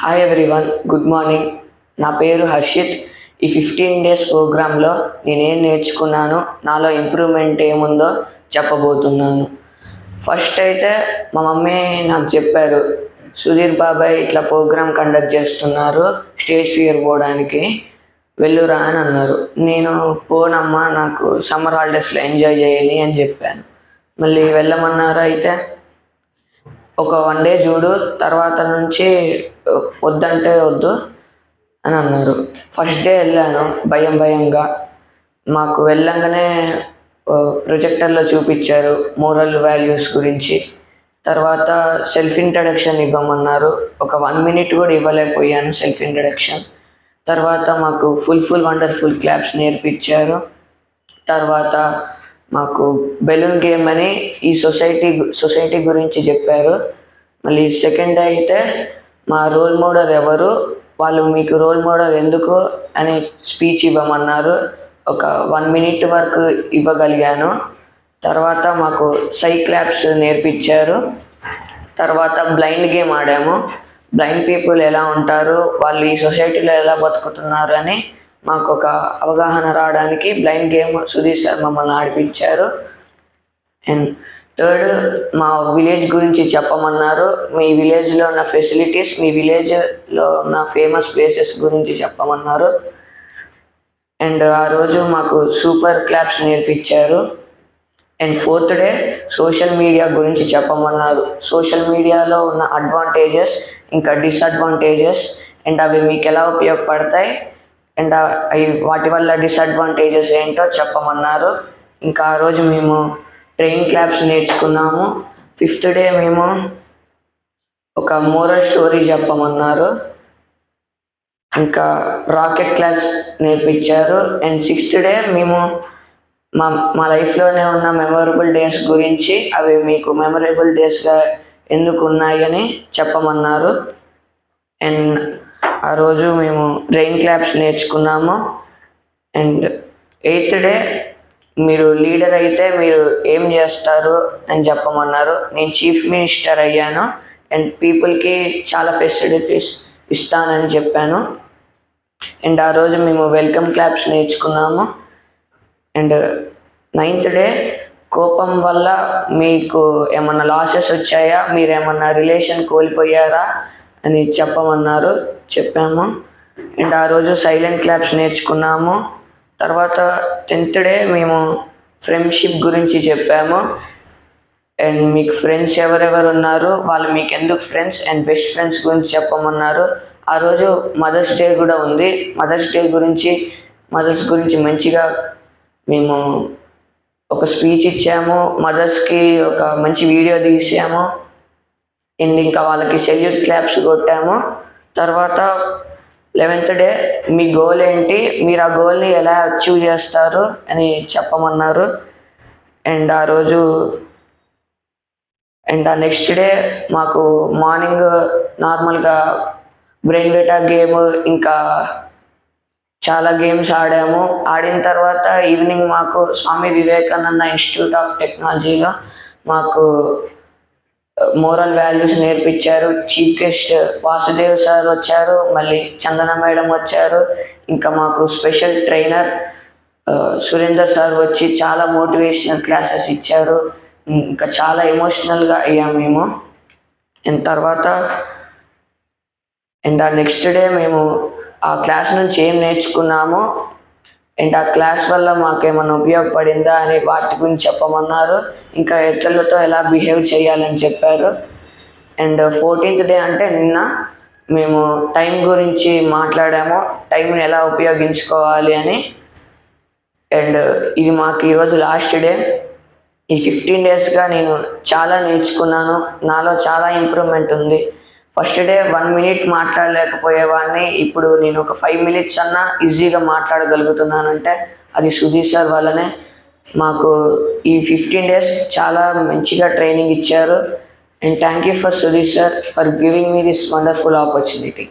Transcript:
Hi everyone, good morning. నా పేరు హర్షిత్. ఈ 15 డేస్ ప్రోగ్రాంలో నేనేం నేర్చుకున్నాను, నాలో ఇంప్రూవ్మెంట్ ఏముందో చెప్పబోతున్నాను. ఫస్ట్ అయితే మా మమ్మీ నాకు చెప్పారు, సుధీర్ బాబాయ్ ఇట్లా ప్రోగ్రామ్ కండక్ట్ చేస్తున్నారు, స్టేజ్ ఫియర్ పోవడానికి వెళ్ళురా అని అన్నారు. నేను పోనమ్మా, నాకు సమ్మర్ హాలిడేస్లో ఎంజాయ్ చేయాలి అని చెప్పాను. మళ్ళీ వెళ్ళమన్నారు. అయితే ఒక 1 డే చూడు, తర్వాత నుంచి వద్దంటే వద్దు అని అన్నారు. ఫస్ట్ డే వెళ్ళాను భయంగా. మాకు వెళ్ళంగానే ప్రొజెక్టర్లో చూపించారు మోరల్ వాల్యూస్ గురించి. తర్వాత సెల్ఫ్ ఇంట్రడక్షన్ ఇవ్వమన్నారు. ఒక 1 మినిట్ కూడా ఇవ్వలేకపోయాను సెల్ఫ్ ఇంట్రడక్షన్. తర్వాత మాకు ఫుల్ వండర్ఫుల్ క్లాప్స్ నేర్పించారు. తర్వాత మాకు బెలూన్ గేమ్ అని ఈ సొసైటీ గురించి చెప్పారు. మళ్ళీ సెకండ్ డే అయితే మా రోల్ మోడల్ ఎవరు, వాళ్ళు మీకు రోల్ మోడల్ ఎందుకు అని స్పీచ్ ఇవ్వమన్నారు. ఒక 1 మినిట్ వరకు ఇవ్వగలిగాను. తర్వాత మాకు క్లాప్స్ నేర్పించారు. తర్వాత బ్లైండ్ గేమ్ ఆడాము. బ్లైండ్ పీపుల్ ఎలా ఉంటారు, వాళ్ళు ఈ సొసైటీలో ఎలా బతుకుతున్నారు అని మాకు ఒక అవగాహన రావడానికి బ్లైండ్ గేమ్ సుధీర్ సార్ మమ్మల్ని ఆడిపించారు. అండ్ థర్డ్, మా విలేజ్ గురించి చెప్పమన్నారు. మీ విలేజ్లో ఉన్న ఫెసిలిటీస్, మీ విలేజ్లో ఉన్న ఫేమస్ ప్లేసెస్ గురించి చెప్పమన్నారు. అండ్ ఆ రోజు మాకు సూపర్ క్లాప్స్ నేర్పించారు. And fourth day social media గురించి చెప్పమన్నారు. సోషల్ మీడియాలో ఉన్న అడ్వాంటేజెస్ ఇంకా డిసడ్వాంటేజెస్ అండ్ అవి మీకు ఎలా ఉపయోగపడతాయి అండ్ అవి వాటి వల్ల డిసడ్వాంటేజెస్ ఏంటో చెప్పమన్నారు. ఇంకా ఆ రోజు మేము ట్రైన్ క్లాప్స్ నేర్చుకున్నాము. ఫిఫ్త్ డే మేము ఒక మోరల్ స్టోరీ చెప్పమన్నారు. ఇంకా రాకెట్ క్లాస్ నేర్పించారు. అండ్ సిక్స్త్ డే మేము మా లైఫ్లోనే ఉన్న మెమొరబుల్ డేస్ గురించి, అవి మీకు మెమొరబుల్ డేస్గా ఎందుకు ఉన్నాయని చెప్పమన్నారు. అండ్ ఆ రోజు మేము రెయిన్ క్లాప్స్ నేర్చుకున్నాము. అండ్ ఎయిత్ డే మీరు లీడర్ అయితే మీరు ఏం చేస్తారు అని చెప్పమన్నారు. నేను చీఫ్ మినిస్టర్ అయ్యాను అండ్ పీపుల్కి చాలా ఫెసిలిటీస్ ఇస్తానని చెప్పాను. అండ్ ఆ రోజు మేము వెల్కమ్ క్లాప్స్ నేర్చుకున్నాము. అండ్ నైన్త్ డే కోపం వల్ల మీకు ఏమన్నా లాసెస్ వచ్చాయా, మీరు ఏమన్నా రిలేషన్ కోల్పోయారా అని చెప్పమన్నారు. చెప్పాము. అండ్ ఆ రోజు సైలెంట్ క్లాప్స్ నేర్చుకున్నాము. తర్వాత 10th డే మేము ఫ్రెండ్షిప్ గురించి చెప్పాము. అండ్ మీకు ఫ్రెండ్స్ ఎవరెవరు ఉన్నారు, వాళ్ళు మీకు ఎందుకు ఫ్రెండ్స్ అండ్ బెస్ట్ ఫ్రెండ్స్ గురించి చెప్పమన్నారు. ఆ రోజు మదర్స్ డే కూడా ఉంది. మదర్స్ గురించి మంచిగా మేము ఒక స్పీచ్ ఇచ్చాము. మదర్స్కి ఒక మంచి వీడియో తీసాము. అండ్ ఇంకా వాళ్ళకి సెల్యూట్ క్లాప్స్ కొట్టాము. తర్వాత 11th డే మీ గోల్ ఏంటి, మీరు ఆ గోల్ని ఎలా అచీవ్ చేస్తారు అని చెప్పమన్నారు. అండ్ ఆ రోజు అండ్ ఆ నెక్స్ట్ డే మాకు మార్నింగ్ నార్మల్గా బ్రెయిన్ బేటా గేమ్ ఇంకా చాలా గేమ్స్ ఆడాము. ఆడిన తర్వాత ఈవినింగ్ మాకు స్వామి వివేకానంద ఇన్స్టిట్యూట్ ఆఫ్ టెక్నాలజీలో మాకు మోరల్ వాల్యూస్ నేర్పించారు. చీఫ్ గెస్ట్ వాసుదేవ్ సార్ వచ్చారు, మళ్ళీ చందన మేడం వచ్చారు. ఇంకా మాకు స్పెషల్ ట్రైనర్ సురేందర్ సార్ వచ్చి చాలా మోటివేషనల్ క్లాసెస్ ఇచ్చారు. ఇంకా చాలా ఎమోషనల్గా అయ్యాము మేము. అండ్ తర్వాత అండ్ ఆ నెక్స్ట్ డే మేము ఆ క్లాస్ నుంచి ఏం నేర్చుకున్నామో అండ్ ఆ క్లాస్ వల్ల మాకేమైనా ఉపయోగపడిందా అని వాటి గురించి చెప్పమన్నారు. ఇంకా ఇతరులతో ఎలా బిహేవ్ చేయాలని చెప్పారు. అండ్ 14th డే అంటే నిన్న మేము టైం గురించి మాట్లాడాము, టైంని ఎలా ఉపయోగించుకోవాలి అని. అండ్ ఇది మాకు ఈరోజు లాస్ట్ డే. ఈ 15 డేస్గా నేను చాలా నేర్చుకున్నాను. నాలో చాలా ఇంప్రూవ్మెంట్ ఉంది. ఫస్ట్ డే 1 మినిట్ మాట్లాడలేకపోయేవాడిని, ఇప్పుడు నేను ఒక 5 మినిట్స్ అన్నా ఈజీగా మాట్లాడగలుగుతున్నానంటే అది సుధీర్ సార్ వల్లనే. మాకు ఈ 15 డేస్ చాలా మంచిగా ట్రైనింగ్ ఇచ్చారు. And thank you for Sudheer sir for giving me this wonderful opportunity.